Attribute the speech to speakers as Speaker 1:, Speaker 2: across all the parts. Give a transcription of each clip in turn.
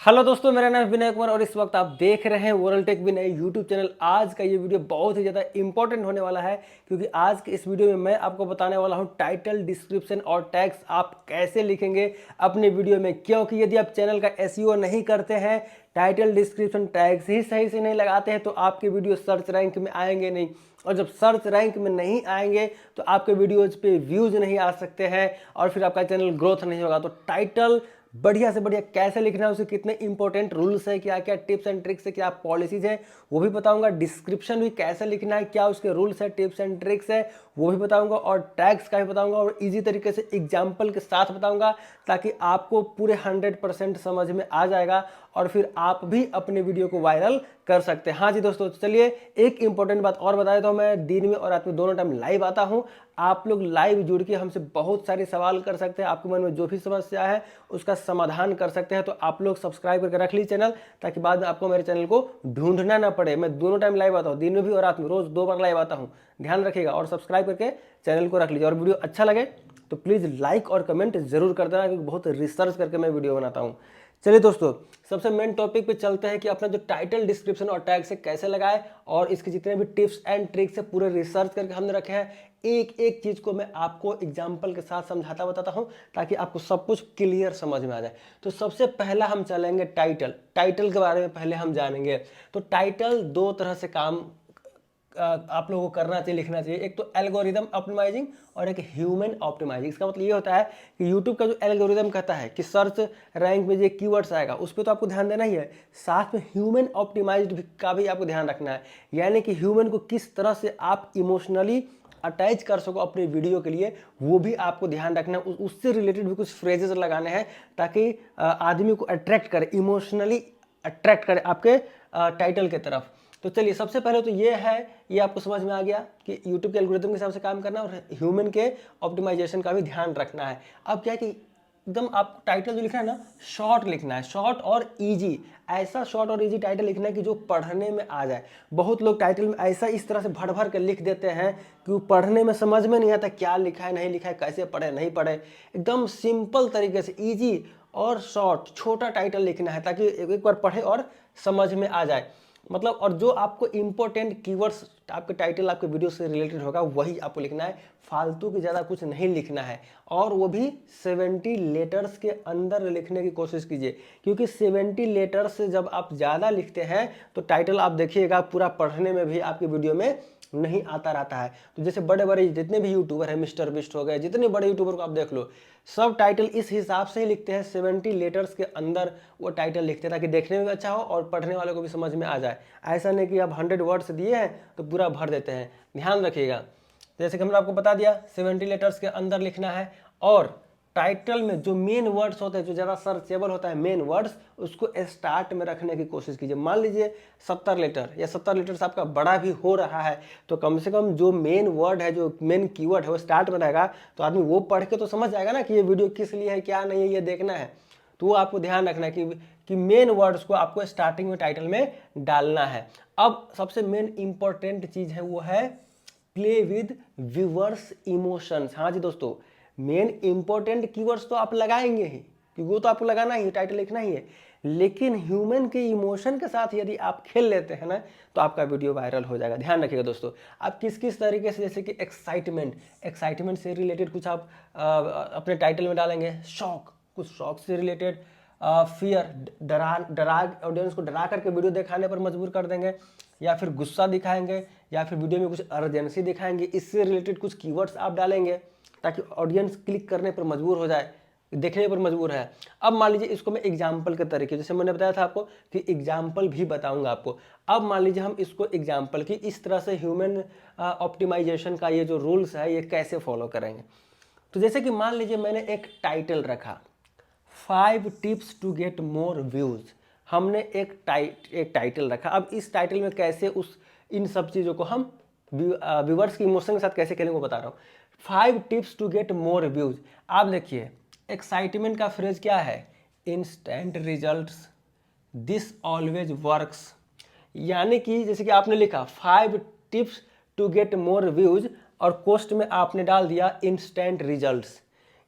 Speaker 1: Hello दोस्तों, मेरा नाम है विनय कुमार और इस वक्त आप देख रहे हैं वर्ल्ड टेक विनय यूट्यूब चैनल। आज का ये वीडियो बहुत ही ज़्यादा इंपॉर्टेंट होने वाला है क्योंकि आज के इस वीडियो में मैं आपको बताने वाला हूं टाइटल, डिस्क्रिप्शन और टैग्स आप कैसे लिखेंगे अपने वीडियो में। क्योंकि यदि आप चैनल का एसईओ नहीं करते हैं, टाइटल, डिस्क्रिप्शन, टैग्स ही सही से नहीं लगाते हैं तो आपके वीडियो सर्च रैंक में आएंगे नहीं, और जब सर्च रैंक में नहीं आएंगे तो आपके वीडियोज पे व्यूज नहीं आ सकते हैं और फिर आपका चैनल ग्रोथ नहीं होगा। तो टाइटल बढ़िया से बढ़िया कैसे लिखना है, उसके कितने इंपॉर्टेंट रूल्स है, क्या क्या टिप्स एंड ट्रिक्स है, क्या पॉलिसीज है वो भी बताऊंगा। डिस्क्रिप्शन भी कैसे लिखना है, क्या उसके रूल्स है, टिप्स एंड ट्रिक्स है वो भी बताऊंगा, और टैग्स का भी बताऊंगा और इजी तरीके से एग्जाम्पल के साथ बताऊंगा ताकि आपको पूरे 100% समझ में आ जाएगा और फिर आप भी अपने वीडियो को वायरल कर सकते हैं। हाँ जी दोस्तों, चलिए एक इंपॉर्टेंट बात और बता देता हूँ। मैं दिन में और रात में दोनों टाइम लाइव आता हूँ। आप लोग लाइव जुड़ के हमसे बहुत सारे सवाल कर सकते हैं, आपके मन में जो भी समस्या है उसका समाधान कर सकते हैं। तो आप लोग सब्सक्राइब करके रख लीजिए चैनल, ताकि बाद में आपको मेरे चैनल को ढूंढना ना पड़े। मैं दोनों टाइम लाइव आता हूँ, दिन में भी और रात में, रोज 2 बार लाइव आता हूँ। ध्यान रखिएगा और सब्सक्राइब करके चैनल को रख लीजिए। और वीडियो अच्छा लगे तो प्लीज़ लाइक और कमेंट जरूर कर देना, क्योंकि बहुत रिसर्च करके मैं वीडियो बनाता हूँ। चलिए दोस्तों, सबसे मेन टॉपिक पे चलते हैं कि अपना जो टाइटल, डिस्क्रिप्शन और टैग से कैसे लगाए, और इसके जितने भी टिप्स एंड ट्रिक्स है पूरे रिसर्च करके हमने रखे हैं। एक एक चीज को मैं आपको एग्जांपल के साथ समझाता बताता हूं ताकि आपको सब कुछ क्लियर समझ में आ जाए। तो सबसे पहला हम चलेंगे टाइटल। टाइटल के बारे में पहले हम जानेंगे। तो टाइटल दो तरह से काम आप लोगों को करना चाहिए, लिखना चाहिए। एक तो एल्गोरिदम ऑप्टिमाइजिंग और एक ह्यूमन ऑप्टिमाइजिंग। इसका मतलब ये होता है कि यूट्यूब का जो एल्गोरिदम कहता है कि सर्च रैंक में जो कीवर्ड्स आएगा उस पर तो आपको ध्यान देना ही है, साथ में ह्यूमन ऑप्टिमाइज्ड का भी आपको ध्यान रखना है। यानी कि ह्यूमन को किस तरह से आप इमोशनली अटैच कर सको अपने वीडियो के लिए, वो भी आपको ध्यान रखना है। उससे रिलेटेड भी कुछ फ्रेजेस लगाने हैं ताकि आदमी को अट्रैक्ट करे, इमोशनली अट्रैक्ट करे आपके टाइटल के तरफ। तो चलिए, सबसे पहले तो ये है, ये आपको समझ में आ गया कि YouTube के एल्गोरिथम के हिसाब से काम करना और ह्यूमन के ऑप्टिमाइजेशन का भी ध्यान रखना है। अब क्या है कि एकदम आप टाइटल जो लिखना है ना, शॉर्ट लिखना है, शॉर्ट और इजी। ऐसा शॉर्ट और इजी टाइटल लिखना है कि जो पढ़ने में आ जाए। बहुत लोग टाइटल में ऐसा इस तरह से भर भर के लिख देते हैं कि वो पढ़ने में समझ में नहीं आता क्या लिखा है, नहीं लिखा है, कैसे पढ़े नहीं पढ़े। एकदम सिंपल तरीके से इजी और शॉर्ट छोटा टाइटल लिखना है ताकि एक बार पढ़े और समझ में आ जाए। मतलब, और जो आपको इंपॉर्टेंट कीवर्ड्स आपके टाइटल, आपके वीडियो से रिलेटेड होगा वही आपको लिखना है। फालतू की ज़्यादा कुछ नहीं लिखना है, और वो भी 70 लेटर्स के अंदर लिखने की कोशिश कीजिए, क्योंकि 70 लेटर्स से जब आप ज़्यादा लिखते हैं तो टाइटल आप देखिएगा पूरा पढ़ने में भी आपके वीडियो में नहीं आता रहता है। तो जैसे बड़े बड़े जितने भी यूट्यूबर हैं, मिस्टर बिस्ट हो गए, जितने बड़े यूट्यूबर को आप देख लो, सब टाइटल इस हिसाब से ही लिखते हैं, 70 लेटर्स के अंदर वो टाइटल लिखते हैं ताकि देखने में भी अच्छा हो और पढ़ने वाले को भी समझ में आ जाए। ऐसा नहीं कि आप 100 वर्ड्स दिए हैं तो पूरा भर देते हैं। ध्यान रखिएगा, जैसे कि हमने आपको बता दिया 70 लेटर्स के अंदर लिखना है। और टाइटल में जो मेन वर्ड्स होते हैं, जो ज़्यादा सर्चेबल होता है, मेन वर्ड्स, उसको स्टार्ट में रखने की कोशिश कीजिए। मान लीजिए 70 लेटर या 70 लेटर से आपका बड़ा भी हो रहा है तो कम से कम जो मेन वर्ड है, जो मेन कीवर्ड है वो स्टार्ट में रहेगा, तो आदमी वो पढ़ के तो समझ जाएगा ना कि ये वीडियो किस लिए है, क्या नहीं है, ये देखना है। तो वो आपको ध्यान रखना है कि मेन वर्ड्स को आपको स्टार्टिंग में टाइटल में डालना है। अब सबसे मेन इंपॉर्टेंट चीज़ है वो है प्ले विद व्यूअर्स इमोशंस। हाँ जी दोस्तों, मेन इंपॉर्टेंट कीवर्ड्स तो आप लगाएंगे ही, क्योंकि वो तो आपको लगाना ही, टाइटल लिखना ही है। लेकिन ह्यूमन के इमोशन के साथ यदि आप खेल लेते हैं ना तो आपका वीडियो वायरल हो जाएगा। ध्यान रखिएगा दोस्तों, आप किस किस तरीके से, जैसे कि एक्साइटमेंट से रिलेटेड कुछ आप अपने टाइटल में डालेंगे, शॉक, कुछ शॉक से रिलेटेड, फियर, डरा ऑडियंस को डरा करके वीडियो दिखाने पर मजबूर कर देंगे, या फिर गुस्सा दिखाएंगे, या फिर वीडियो में कुछ अर्जेंसी दिखाएंगे, इससे रिलेटेड कुछ कीवर्ड्स आप डालेंगे ताकि ऑडियंस क्लिक करने पर मजबूर हो जाए, देखने पर मजबूर है। अब मान लीजिए इसको मैं एग्जाम्पल के तरीके, जैसे मैंने बताया था आपको कि एग्जाम्पल भी बताऊंगा आपको। अब मान लीजिए हम इसको एग्जाम्पल की इस तरह से ह्यूमन ऑप्टिमाइजेशन का ये जो रूल्स है ये कैसे फॉलो करेंगे। तो जैसे कि मान लीजिए मैंने एक टाइटल रखा, 5 tips to get more views. हमने एक टाइटल रखा। अब इस टाइटल में कैसे इन सब चीज़ों को हम व्यूवर्स के इमोशन के साथ कैसे खेलेंगे वो बता रहा हूँ। 5 tips to get more views. आप देखिए, एक्साइटमेंट का फ्रेज क्या है, instant results, this always works. यानी कि जैसे कि आपने लिखा 5 tips to get more views और पोस्ट में आपने डाल दिया इंस्टेंट रिजल्ट्स।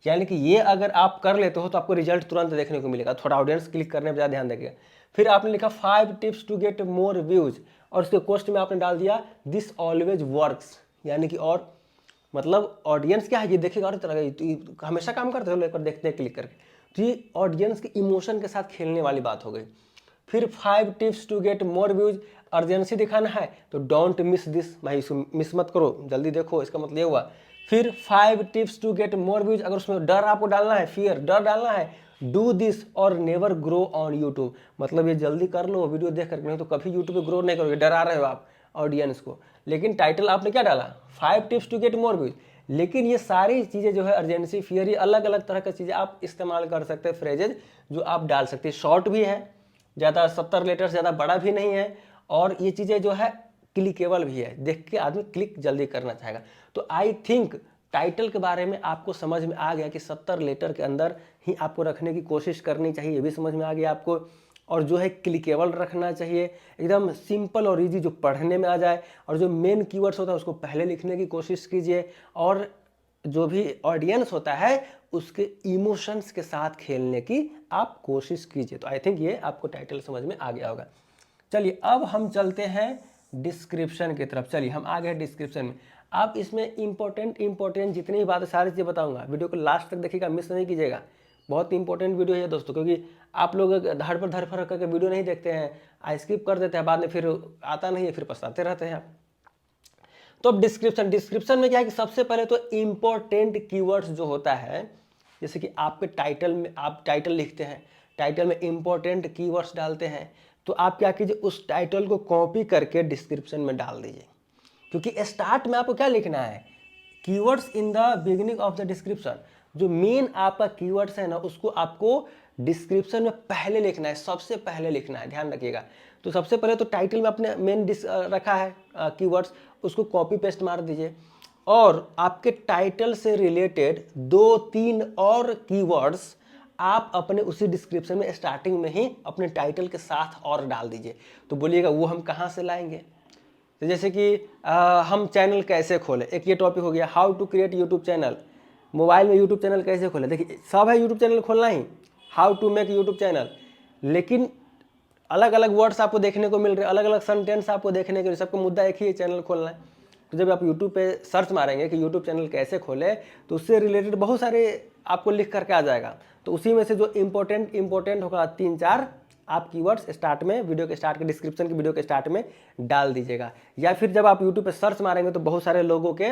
Speaker 1: यानी कि ये अगर आप कर लेते हो तो आपको रिजल्ट तुरंत देखने को मिलेगा। थोड़ा ऑडियंस क्लिक करने पर ज़्यादा ध्यान देंगे। फिर आपने लिखा 5 tips to get more views, और उसके पोस्ट में आपने डाल दिया दिस ऑलवेज वर्क्स, यानी कि और मतलब ऑडियंस क्या है, ये देखेगा और तरह का हमेशा काम करते हो, एक बार देखते हैं क्लिक करके। तो ये ऑडियंस के इमोशन के साथ खेलने वाली बात हो गई। फिर 5 tips to get more views, urgency दिखाना है तो डोंट मिस दिस, भाई इसको मिस मत करो, जल्दी देखो, इसका मतलब ये हुआ। फिर 5 tips to get more views, अगर उसमें डर आपको डालना है, फियर डर डालना है, डू दिस और नेवर ग्रो ऑन यूट्यूब, मतलब ये जल्दी कर लो वीडियो देख करके, नहीं तो कभी यूट्यूब पे ग्रो नहीं करोगे, डरा रहे हो आप ऑडियंस को। लेकिन टाइटल आपने क्या डाला, 5 tips to get more views. लेकिन ये सारी चीज़ें जो है अर्जेंसी, फियर, ये अलग अलग तरह की चीज़ें आप इस्तेमाल कर सकते हैं, फ्रेजेज जो आप डाल सकते हैं। शॉर्ट भी है, ज़्यादा 70 लेटर्स, ज़्यादा बड़ा भी नहीं है, और ये चीज़ें जो है क्लिकेबल भी है, देख के आदमी क्लिक जल्दी करना चाहेगा। तो आई थिंक टाइटल के बारे में आपको समझ में आ गया कि 70 लेटर के अंदर ही आपको रखने की कोशिश करनी चाहिए, ये भी समझ में आ गया आपको। और जो है क्लिकेबल रखना चाहिए, एकदम सिंपल और इजी, जो पढ़ने में आ जाए, और जो मेन कीवर्ड्स होता है उसको पहले लिखने की कोशिश कीजिए, और जो भी ऑडियंस होता है उसके इमोशंस के साथ खेलने की आप कोशिश कीजिए। तो आई थिंक ये आपको टाइटल समझ में आ गया होगा। चलिए अब हम चलते हैं डिस्क्रिप्शन की तरफ। चलिए हम आ गए डिस्क्रिप्शन में। आप इसमें इंपॉर्टेंट जितनी भी बातें सारी चीज़ें बताऊंगा, वीडियो को लास्ट तक देखिएगा, मिस नहीं कीजिएगा। बहुत इंपॉर्टेंट वीडियो है दोस्तों, क्योंकि आप लोग धड़ फड़ करके वीडियो नहीं देखते हैं, स्किप कर देते हैं, बाद में फिर आता नहीं है, फिर पछताते रहते हैं आप। तो अब डिस्क्रिप्शन में क्या है कि सबसे पहले तो इंपॉर्टेंट कीवर्ड्स जो होता है, जैसे कि आपके टाइटल में आप टाइटल लिखते हैं, टाइटल में इंपॉर्टेंट कीवर्ड्स डालते हैं, तो आप क्या कीजिए उस टाइटल को कॉपी करके डिस्क्रिप्शन में डाल दीजिए। क्योंकि स्टार्ट में आपको क्या लिखना है, keywords in the beginning of the description, जो मेन आपका कीवर्ड्स है ना उसको आपको डिस्क्रिप्शन में पहले लिखना है, सबसे पहले लिखना है, ध्यान रखिएगा। तो सबसे पहले तो टाइटल में आपने मेन रखा है कीवर्ड्स, उसको कॉपी पेस्ट मार दीजिए, और आपके टाइटल से रिलेटेड 2-3 और कीवर्ड्स आप अपने उसी डिस्क्रिप्शन में स्टार्टिंग में ही अपने टाइटल के साथ और डाल दीजिए। तो बोलिएगा वो हम कहाँ से लाएंगे, तो जैसे कि हम चैनल कैसे खोलें, एक ये टॉपिक हो गया, how to create YouTube channel, mobile में यूट्यूब चैनल कैसे खोलें, देखिए सब है यूट्यूब चैनल खोलना ही, how to make YouTube channel, लेकिन अलग अलग वर्ड्स आपको देखने को मिल रहे हैं, अलग अलग सेंटेंस आपको देखने को, सबको मुद्दा एक ही है, चैनल खोलना है। तो जब आप यूट्यूब पे सर्च मारेंगे कि यूट्यूब चैनल कैसे खोले, तो उससे रिलेटेड बहुत सारे आपको लिख करके आ जाएगा। तो उसी में से जो इंपॉर्टेंट होगा 3-4 आप कीवर्ड्स स्टार्ट में, वीडियो के स्टार्ट के डिस्क्रिप्शन की वीडियो के स्टार्ट में डाल दीजिएगा। या फिर जब आप यूट्यूब पे सर्च मारेंगे तो बहुत सारे लोगों के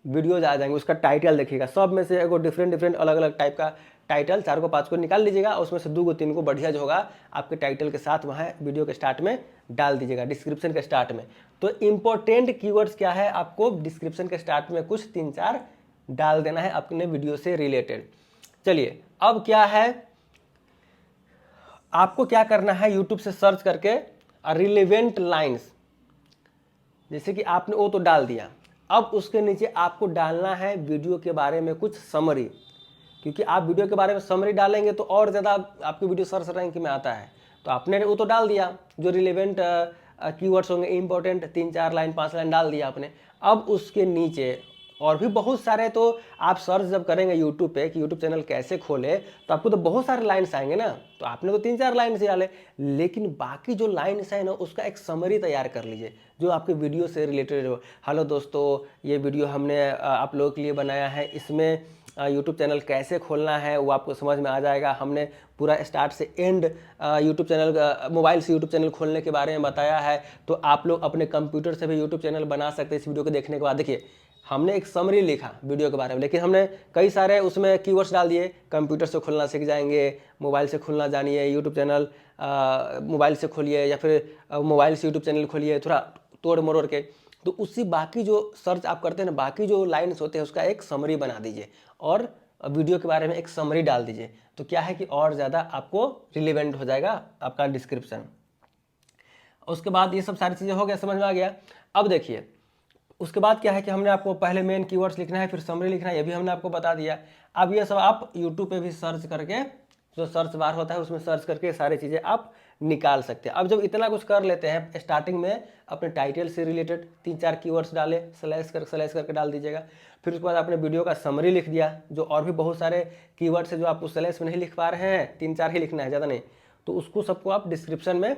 Speaker 1: वीडियोज आ जाएंगे, उसका टाइटल देखिएगा, सब में से एगो डिफरेंट अलग अलग टाइप का टाइटल 4 को 5 को निकाल लीजिएगा, उसमें से 2 को 3 को बढ़िया जो होगा आपके टाइटल के साथ वहाँ वीडियो के स्टार्ट में डाल दीजिएगा, डिस्क्रिप्शन के स्टार्ट में। तो इंपॉर्टेंट कीवर्ड्स क्या है, आपको डिस्क्रिप्शन के स्टार्ट में कुछ 3-4 डाल देना है अपने वीडियो से रिलेटेड। चलिए अब क्या है, आपको क्या करना है, यूट्यूब से सर्च करके रिलेवेंट लाइन्स, जैसे कि आपने वो तो डाल दिया, अब उसके नीचे आपको डालना है वीडियो के बारे में कुछ समरी, क्योंकि आप वीडियो के बारे में समरी डालेंगे तो और ज़्यादा आपकी वीडियो सर्च रैंक में आता है। तो आपने वो तो डाल दिया, जो रिलेवेंट कीवर्ड्स होंगे इंपॉर्टेंट 3-4 लाइन 5 लाइन डाल दिया आपने। अब उसके नीचे और भी बहुत सारे, तो आप सर्च जब करेंगे यूट्यूब पे कि यूट्यूब चैनल कैसे खोले, तो आपको तो बहुत सारे लाइन्स आएंगे ना, तो आपने तो 3-4 लाइन से डाले, लेकिन बाकी जो लाइन्स है ना उसका एक समरी तैयार कर लीजिए जो आपके वीडियो से रिलेटेड हो। हेलो दोस्तों, ये वीडियो हमने आप लोगों के लिए बनाया है, इसमें यूट्यूब चैनल कैसे खोलना है वो आपको समझ में आ जाएगा। हमने पूरा स्टार्ट से एंड यूट्यूब चैनल, मोबाइल से यूट्यूब चैनल खोलने के बारे में बताया है, तो आप लोग अपने कंप्यूटर से भी यूट्यूब चैनल बना सकते हैं। इस वीडियो को देखने के बाद देखिए हमने एक समरी लिखा वीडियो के बारे में, लेकिन हमने कई सारे उसमें कीवर्ड्स डाल दिए, कंप्यूटर से खोलना सीख जाएंगे, मोबाइल से खोलना जानिए, यूट्यूब चैनल मोबाइल से खोलिए, या फिर मोबाइल से यूट्यूब चैनल खोलिए, थोड़ा तोड़ मरोड़ के। तो उसी बाकी जो सर्च आप करते हैं ना, बाकी जो लाइन्स होते हैं उसका एक समरी बना दीजिए और वीडियो के बारे में एक समरी डाल दीजिए। तो क्या है कि और ज़्यादा आपको रिलेवेंट हो जाएगा आपका डिस्क्रिप्शन। उसके बाद ये सब सारी चीज़ें हो गया, समझ में आ गया। अब देखिए उसके बाद क्या है कि हमने आपको पहले मेन कीवर्ड्स लिखना है, फिर समरी लिखना है, ये भी हमने आपको बता दिया। अब ये सब आप यूट्यूब पे भी सर्च करके जो सर्च बार होता है उसमें सर्च करके सारी चीज़ें आप निकाल सकते हैं। अब जब इतना कुछ कर लेते हैं, स्टार्टिंग में अपने टाइटल से रिलेटेड 3-4 कीवर्ड्स डाले, स्लैश करके डाल दीजिएगा। फिर उसके बाद आपने वीडियो का समरी लिख दिया, जो और भी बहुत सारे कीवर्ड्स है जो आप उस स्लैश में नहीं लिख पा रहे हैं, 3-4 ही लिखना है, ज़्यादा नहीं, तो उसको सबको आप डिस्क्रिप्शन में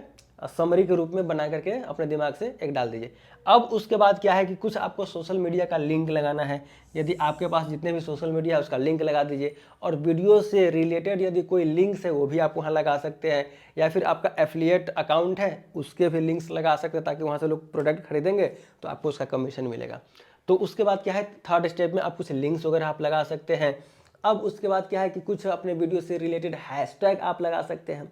Speaker 1: समरी के रूप में बना करके अपने दिमाग से एक डाल दीजिए। अब उसके बाद क्या है कि कुछ आपको सोशल मीडिया का लिंक लगाना है। यदि आपके पास जितने भी सोशल मीडिया है उसका लिंक लगा दीजिए, और वीडियो से रिलेटेड यदि कोई लिंक्स है वो भी आप वहाँ लगा सकते हैं, या फिर आपका एफिलिएट अकाउंट है उसके भी लिंक्स लगा सकते हैं, ताकि वहाँ से लोग प्रोडक्ट खरीदेंगे तो आपको उसका कमीशन मिलेगा। तो उसके बाद क्या है, थर्ड स्टेप में आप कुछ लिंक्स वगैरह आप लगा सकते हैं। अब उसके बाद क्या है कि कुछ अपने वीडियो से रिलेटेड हैशटैग आप लगा सकते हैं।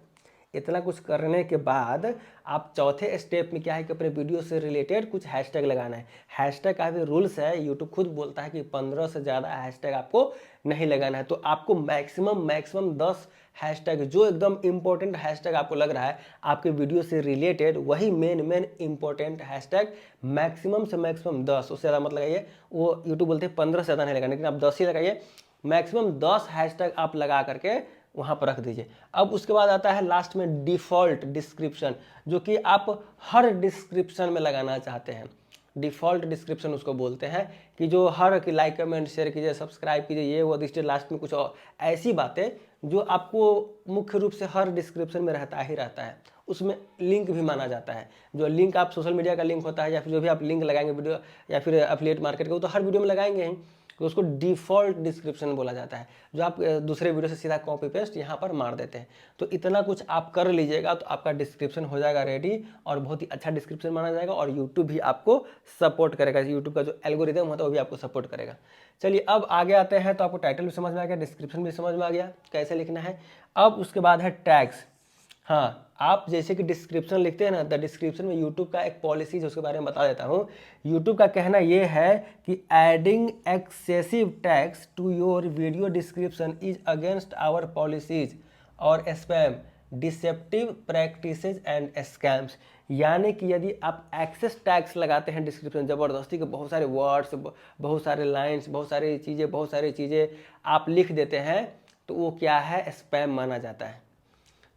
Speaker 1: इतना कुछ करने के बाद आप चौथे स्टेप में क्या है कि अपने वीडियो से रिलेटेड कुछ हैशटैग लगाना है। हैशटैग का भी रूल्स है, यूट्यूब खुद बोलता है कि 15 से ज़्यादा हैशटैग आपको नहीं लगाना है। तो आपको मैक्सिमम 10 हैशटैग, जो एकदम इंपॉर्टेंट हैशटैग आपको लग रहा है आपके वीडियो से रिलेटेड, वही मेन इंपॉर्टेंट हैशटैग मैक्सिमम से मैक्सिमम 10, उससे ज़्यादा मत लगाइए। वो यूट्यूब बोलते हैं 15 से ज़्यादा नहीं लगाना, लेकिन आप 10 ही लगाइए। मैक्सिमम 10 हैशटैग आप लगा करके वहाँ पर रख दीजिए। अब उसके बाद आता है लास्ट में डिफ़ॉल्ट डिस्क्रिप्शन, जो कि आप हर डिस्क्रिप्शन में लगाना चाहते हैं। डिफ़ॉल्ट डिस्क्रिप्शन उसको बोलते हैं कि जो हर कि लाइक कमेंट शेयर कीजिए, सब्सक्राइब कीजिए, ये वो दिस लास्ट में कुछ और ऐसी बातें जो आपको मुख्य रूप से हर डिस्क्रिप्शन में रहता ही रहता है, उसमें लिंक भी माना जाता है। जो लिंक आप सोशल मीडिया का लिंक होता है, या फिर जो भी आप लिंक लगाएंगे वीडियो या फिर एफिलिएट मार्केट का, वो तो हर वीडियो में लगाएंगे ही, तो उसको डिफ़ॉल्ट डिस्क्रिप्शन बोला जाता है, जो आप दूसरे वीडियो से सीधा कॉपी पेस्ट यहाँ पर मार देते हैं। तो इतना कुछ आप कर लीजिएगा तो आपका डिस्क्रिप्शन हो जाएगा रेडी, और बहुत ही अच्छा डिस्क्रिप्शन माना जाएगा, और यूट्यूब भी आपको सपोर्ट करेगा। यूट्यूब का जो एल्गोरिदम होता है वो भी आपको सपोर्ट करेगा। चलिए अब आगे आते हैं। तो आपको टाइटल भी समझ में आ गया, डिस्क्रिप्शन भी समझ में आ गया कैसे लिखना है। अब उसके बाद है टैग्स। हाँ, आप जैसे कि डिस्क्रिप्शन लिखते हैं ना, द डिस्क्रिप्शन में यूट्यूब का एक पॉलिसी है, उसके बारे में बता देता हूँ। यूट्यूब का कहना ये है कि adding excessive tags to your video description is against our policies और spam deceptive practices and scams. यानी कि यदि आप एक्सेस टैग्स लगाते हैं डिस्क्रिप्शन, ज़बरदस्ती के बहुत सारे वर्ड्स, बहुत सारे लाइन्स, बहुत सारी चीज़ें आप लिख देते हैं, तो वो क्या है, स्पैम माना जाता है।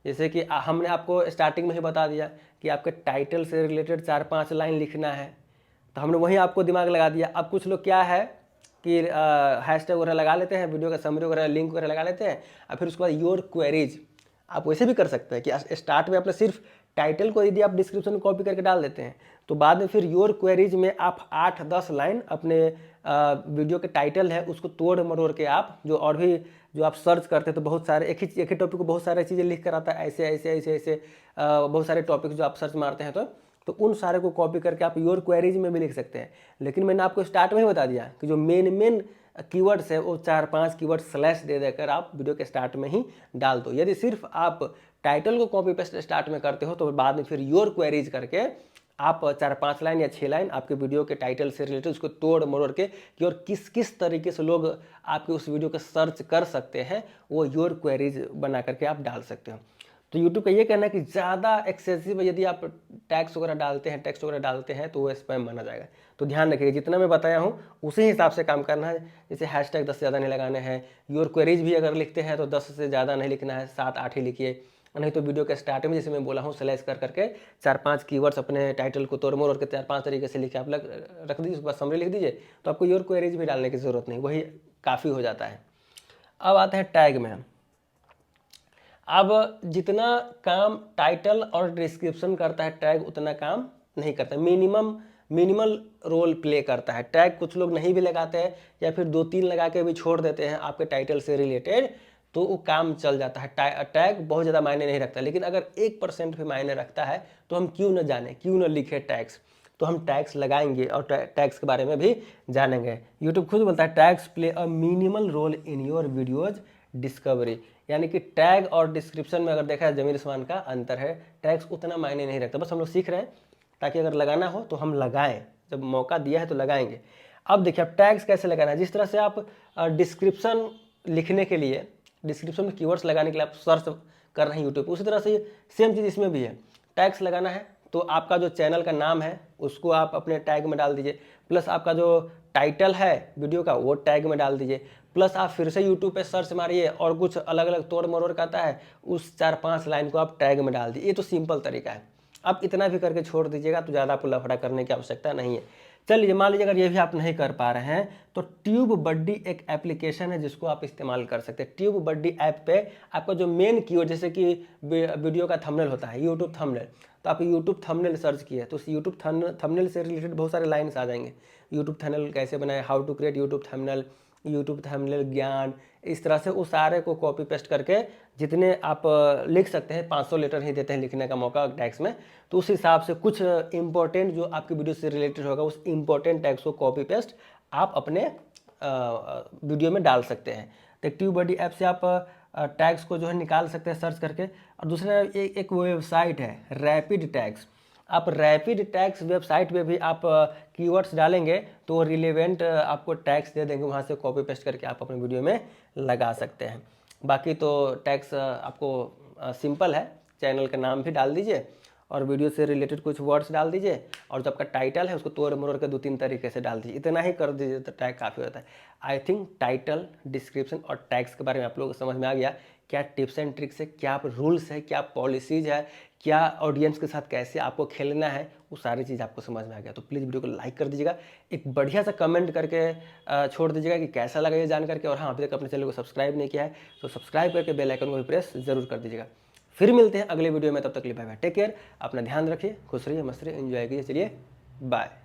Speaker 1: जैसे कि हमने आपको स्टार्टिंग में ही बता दिया कि आपके टाइटल से रिलेटेड 4-5 लाइन लिखना है, तो हमने वहीं आपको दिमाग लगा दिया। अब कुछ लोग क्या है कि हैशटैग वगैरह लगा लेते हैं, वीडियो का समरी वगैरह लिंक वगैरह लगा लेते हैं, और फिर उसके बाद योर क्वेरीज आप वैसे भी कर सकते हैं कि स्टार्ट में आपने सिर्फ टाइटल को यदि आप डिस्क्रिप्शन में कॉपी करके डाल देते हैं, तो बाद में फिर योर क्वेरीज में आप 8-10 लाइन अपने वीडियो के टाइटल है उसको तोड़ मरोड़ के आप जो और भी जो आप सर्च करते हैं, तो बहुत सारे एक ही टॉपिक को बहुत सारी चीज़ें लिख कर आता है, ऐसे बहुत सारे टॉपिक जो आप सर्च मारते हैं, तो उन सारे को कॉपी करके आप योर क्वेरीज में भी लिख सकते हैं। लेकिन मैंने आपको स्टार्ट में ही बता दिया कि जो मेन कीवर्ड्स है वो 4-5 कीवर्ड स्लैश दे देकर आप वीडियो के स्टार्ट में ही डाल दो। यदि सिर्फ आप टाइटल को कॉपी पेस्ट स्टार्ट में करते हो, तो बाद में फिर योर क्वेरीज करके आप 4-5 लाइन या 6 लाइन आपके वीडियो के टाइटल से रिलेटेड उसको तोड़ मरोड़ के कि और किस किस तरीके से लोग आपके उस वीडियो को सर्च कर सकते हैं, वो योर क्वेरीज बना करके आप डाल सकते हो। तो यूट्यूब का ये कहना है कि ज़्यादा एक्सेसिव यदि आप टैक्स वगैरह डालते हैं, टेक्स्ट वगैरह डालते हैं, तो वो स्पैम माना जाएगा। तो ध्यान रखिएगा, जितना मैं बताया हूँ उसी हिसाब से काम करना है। जैसे हैशटैग 10 से ज़्यादा नहीं लगाने हैं, योर क्वेरीज भी अगर लिखते हैं तो 10 से ज़्यादा नहीं लिखना है, 7-8 ही लिखिए। नहीं तो वीडियो के स्टार्ट में जैसे मैं बोला हूँ स्लैश करके 4-5 कीवर्ड्स अपने टाइटल को तोड़ मोड़ के 4-5 तरीके से लिखे आप रख दीजिए, उसके बाद समरी लिख दीजिए, तो आपको योर क्वेरीज भी डालने की ज़रूरत नहीं, वही काफ़ी हो जाता है। अब आते हैं टैग में। अब जितना काम टाइटल और डिस्क्रिप्शन करता है टैग उतना काम नहीं करता, मिनिमल रोल प्ले करता है। टैग कुछ लोग नहीं भी लगाते हैं या फिर 2-3 लगा के भी छोड़ देते हैं आपके टाइटल से रिलेटेड, तो वो काम चल जाता है। टैग बहुत ज़्यादा मायने नहीं रखता, लेकिन अगर 1% भी मायने रखता है तो हम क्यों न जाने, क्यों न लिखे टैग्स। तो हम टैग्स लगाएंगे और टैग्स के बारे में भी जानेंगे। यूट्यूब खुद बोलता है tags play a minimal role in your videos discovery. यानी कि टैग और डिस्क्रिप्शन में अगर देखा है ज़मीन आसमान का अंतर है। टैग्स उतना मायने नहीं रखता, बस हम लोग सीख रहे हैं ताकि अगर लगाना हो तो हम लगाएं, जब मौका दिया है तो लगाएंगे। अब देखिए अब टैग्स कैसे लगाना है। जिस तरह से आप डिस्क्रिप्शन लिखने के लिए, डिस्क्रिप्शन में कीवर्ड्स लगाने के लिए आप सर्च कर रहे हैं यूट्यूब, उसी तरह से सेम चीज़ इसमें भी है। टैग्स लगाना है तो आपका जो चैनल का नाम है उसको आप अपने टैग में डाल दीजिए, प्लस आपका जो टाइटल है वीडियो का वो टैग में डाल दीजिए, प्लस आप फिर से यूट्यूब पे सर्च मारिए और कुछ अलग अलग तोड़ मरोड़ कहता है, उस 4-5 लाइन को आप टैग में डाल दिए। ये तो सिंपल तरीका है। आप इतना भी करके छोड़ दीजिएगा तो ज़्यादा आपको लफड़ा करने की आवश्यकता नहीं है। चलिए मान लीजिए अगर ये भी आप नहीं कर पा रहे हैं तो ट्यूब बड्डी एक एप्लीकेशन है जिसको आप इस्तेमाल कर सकते हैं। ट्यूब बड्डी ऐप पे आपका जो मेन कीवर्ड, जैसे कि वीडियो का थंबनेल होता है, यूट्यूब थंबनेल, तो आप यूट्यूब थंबनेल सर्च किए तो उस यूट्यूब थंबनेल से रिलेटेड बहुत सारे लाइन्स आ जाएंगे। यूट्यूब थंबनेल कैसे बनाए, how to create YouTube thumbnail, YouTube thumbnail ज्ञान, इस तरह से उस सारे को कॉपी पेस्ट करके जितने आप लिख सकते हैं, 500 लेटर ही देते हैं लिखने का मौका टैग्स में, तो उस हिसाब से कुछ इंपॉर्टेंट जो आपकी वीडियो से रिलेटेड होगा उस इंपॉर्टेंट टैग्स को कॉपी पेस्ट आप अपने वीडियो में डाल सकते हैं। तो ट्यूब बडी ऐप से आप टैग्स को जो है निकाल सकते हैं सर्च करके। और दूसरा एक वेबसाइट है रैपिड टैग्स। आप रैपिड टैग्स वेबसाइट पे भी आप कीवर्ड्स डालेंगे तो रिलेवेंट आपको टैग्स दे देंगे, वहाँ से कॉपी पेस्ट करके आप अपने वीडियो में लगा सकते हैं। बाकी तो टैग्स आपको सिंपल है, चैनल का नाम भी डाल दीजिए और वीडियो से रिलेटेड कुछ वर्ड्स डाल दीजिए और जो आपका टाइटल है उसको तोड़ मरोड़ के 2-3 तरीके से डाल दीजिए। इतना ही कर दीजिए तो टैग काफ़ी होता है। आई थिंक टाइटल, डिस्क्रिप्शन और टैग्स के बारे में आप लोगों को समझ में आ गया, क्या टिप्स एंड ट्रिक्स है, क्या रूल्स है, क्या पॉलिसीज है, क्या ऑडियंस के साथ कैसे आपको खेलना है, वो सारी चीज़ आपको समझ में आ गया। तो प्लीज़ वीडियो को लाइक कर दीजिएगा, एक बढ़िया सा कमेंट करके छोड़ दीजिएगा कि कैसा लगा ये जान करके। और हाँ, अभी तक अपने चैनल को सब्सक्राइब नहीं किया है तो सब्सक्राइब करके बेल आइकन को भी प्रेस जरूर कर दीजिएगा। फिर मिलते हैं अगले वीडियो में, तब तक के लिए बाय बाय, टेक केयर, अपना ध्यान रखिए, खुश रहिए, मस्त रहिए, एंजॉय कीजिए। चलिए बाय।